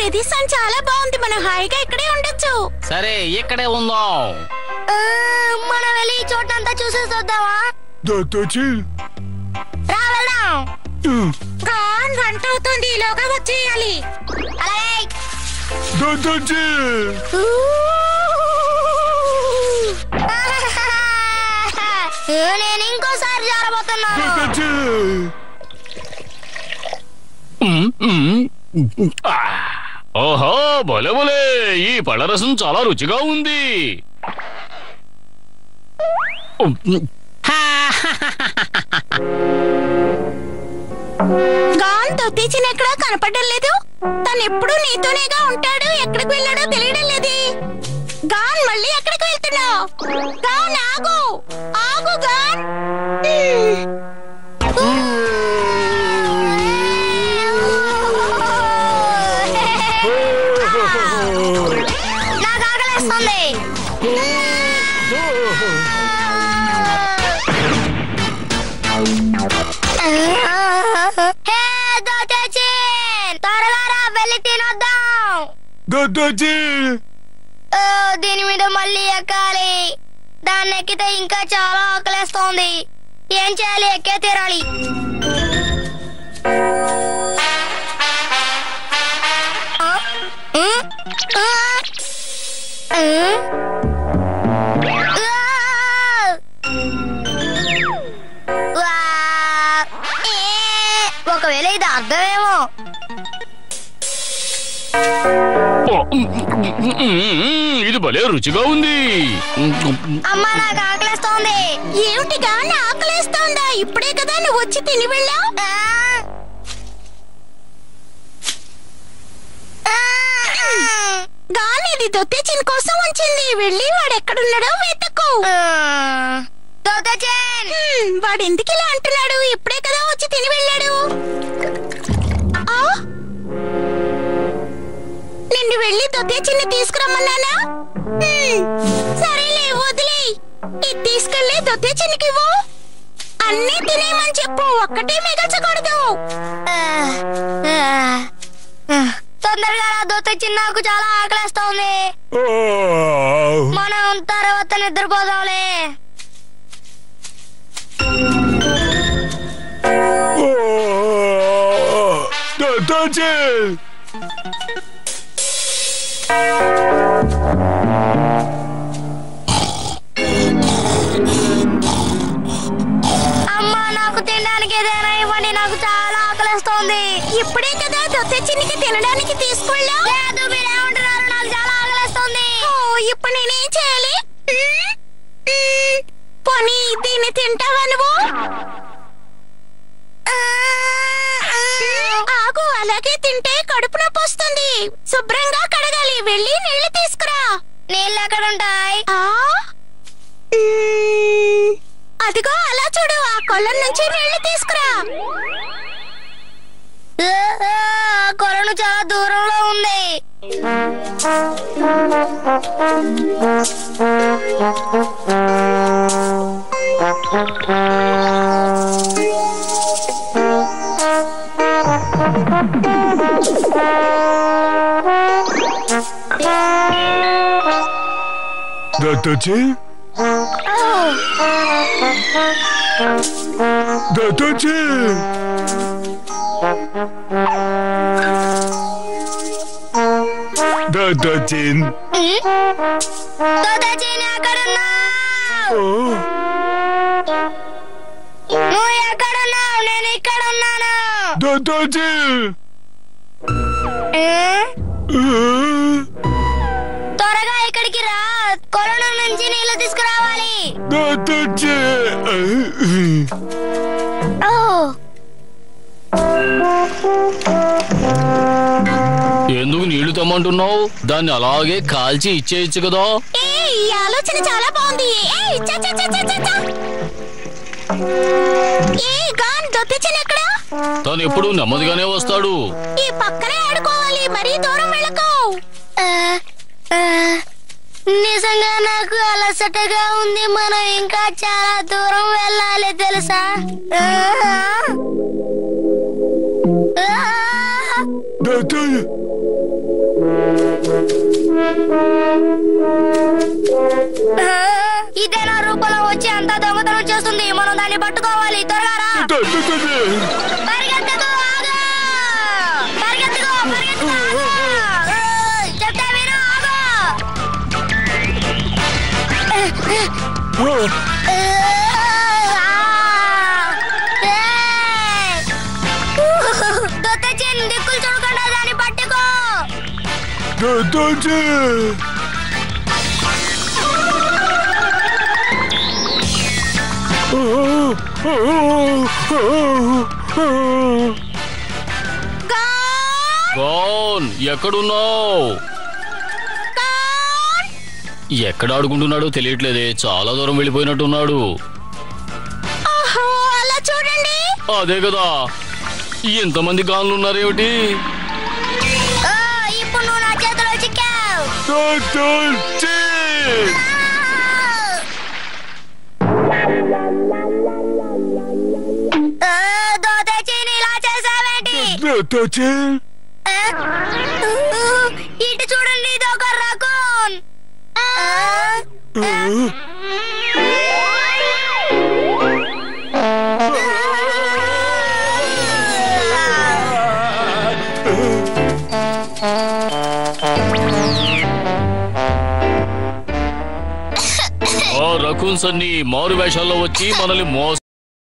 ప్రదేశం చాలా బాగుంది. మనం హాయిగా ఇక్కడే ఉండొచ్చు. సరే ఇక్కడే ఉందాం. మనం వెళ్ళి ఈ చోటంతా చూసేసి వద్దామా? రా వెళ్దాం. గంట అవుతుంది, ఈలోగా వచ్చేయాలి. అలాగే. నేను ఇంకోసారి జారబోతున్నాను. ఓహో భలే భలే, ఈ పళ్ళరసం చాలా రుచిగా ఉంది. గాన్ దొత్తిచిన ఎక్కడా కనపడడం లేదు. తను ఎప్పుడు నీతోనేగా ఉంటాడు. ఎక్కడికి వెళ్ళాడో తెలియడం లేదు. గాన్ మళ్ళీ ఎక్కడికి వెళ్తున్నావు? గాన్ ఆగు, ఆగు గాన్. నాకు ఆకలేస్తుంది. త్వరగా రా, వెళ్ళి తినొద్దాం. దీని మీద మళ్ళీ ఎక్కాలి. దాన్ని ఎక్కితే ఇంకా చాలా ఆకలేస్తోంది. ఏం చేయాలి? ఎక్కే తీరాలి. ఒకవేళ ఇది అర్థమేమో. ఇది భలే రుచిగా ఉంది. అమ్మా నాకు ఆకలేస్తోంది. ఏమిటి గాని ఆకలేస్తోందా? ఇప్పుడే కదా నువ్వు వచ్చి తిని వెళ్ళావు. గాని ఇది దొత్తిచిన కోసం వచ్చింది. వెళ్ళి వాడు ఎక్కడున్నాడో వెతుకు. వాడు ఎందుకు ఇలా అంటున్నాడు? ఇప్పుడే కదా వచ్చి తిని వెళ్ళాడు. నిన్ను వెళ్ళి దొత్తిచిన్ని తీసుకురమ్మన్నానా? సరేలే వదిలే. ఇది తీసుకెళ్ళి దొత్తిచిన్నికి ఇవ్వు. అన్నీ తినేయమని చెప్పు, ఒక్కటే మిగల్చకూడదు. తొందరగా దొత్తిచిన, నాకు చాలా ఆకలేస్తోంది. మనం తర్వాత నిద్రపోదాంలే. అమ్మా నాకు తినడానికి ఏదైనా ఇవ్వండి. నాకు చాలా ఆకలిస్తోంది. ఇప్పుడే కదా దొత్తిచిన్నికి తినడానికి తీసుకెళ్ళావు. లేదు, మీరేమంటున్నారు? నాకు చాలా ఆకలిస్తోంది. ఇప్పుడు నేనేం చేయాలి? పోనీ దీన్ని తింటావా నువ్వు? ఆగు, అలాగే తింటే కడుపు నొప్పి వస్తుంది. శుభ్రంగా కడగాలి. వెళ్ళి నీళ్లు తీసుకురా. నీళ్ళు ఎక్కడుంటాయి? అదిగో అలా చూడు, ఆ కొలం నుంచి నీళ్లు తీసుకురా. కొలను చాలా దూరంలో ఉంది. Datoche? Datoche? Datochin. Datochin ఎక్కడున్నావు? నువ్వు ఎక్కడున్నావు? నేను ఇక్కడ ఉన్నాను. Datochin. త్వరగా ఇక్కడికి రా. కొలను నుంచి నీళ్లు తీసుకురావాలి. ఎందుకు నీళ్లు తమ్మంటున్నావు? దాన్ని అలాగే కాల్చి ఇచ్చేయచ్చు కదా. ఈ ఆలోచన చాలా బాగుంది. తను ఎప్పుడు నెమ్మదిగానే వస్తాడు. ఈ పక్కనే ఆడుకోవాలి, మరీ దూరం వెళ్ళకు. నిజంగా నాకు అలసటగా ఉంది. మనం ఇంకా చాలా దూరం వెళ్ళాలి తెలుసా? ఇదే నా రూపంలో వచ్చి అంతా దొంగతనం చేస్తుంది. మనం దాన్ని పట్టుకోవాలి. త్వరగా రా. పరిగెత్తుకో, ఆగు. పరిగెత్తుకో, పరిగెత్తుకో, ఆగు. చెప్తే విను, ఆగు. దొత్తచిన్, దిక్కులు చూడకుండా దాన్ని పట్టుకో. గాన్ ఎక్కడున్నావు? ఎక్కడ ఆడుకుంటున్నాడో తెలియట్లేదే. చాలా దూరం వెళ్ళిపోయినట్టున్నాడు. అలా చూడండి. అదే కదా, ఎంతమంది గాన్లు ఉన్నారేమిటి? ఇప్పుడు నువ్వు నా చేతిలో చిక్కావు. దొత్తచిన్, ఇలా చేసావేంటి? ఇటు చూడండి, ఇది ఒక రకూన్. ఆ రకూన్స్ అన్ని మారు వేషాల్లో వచ్చి మనల్ని మోసం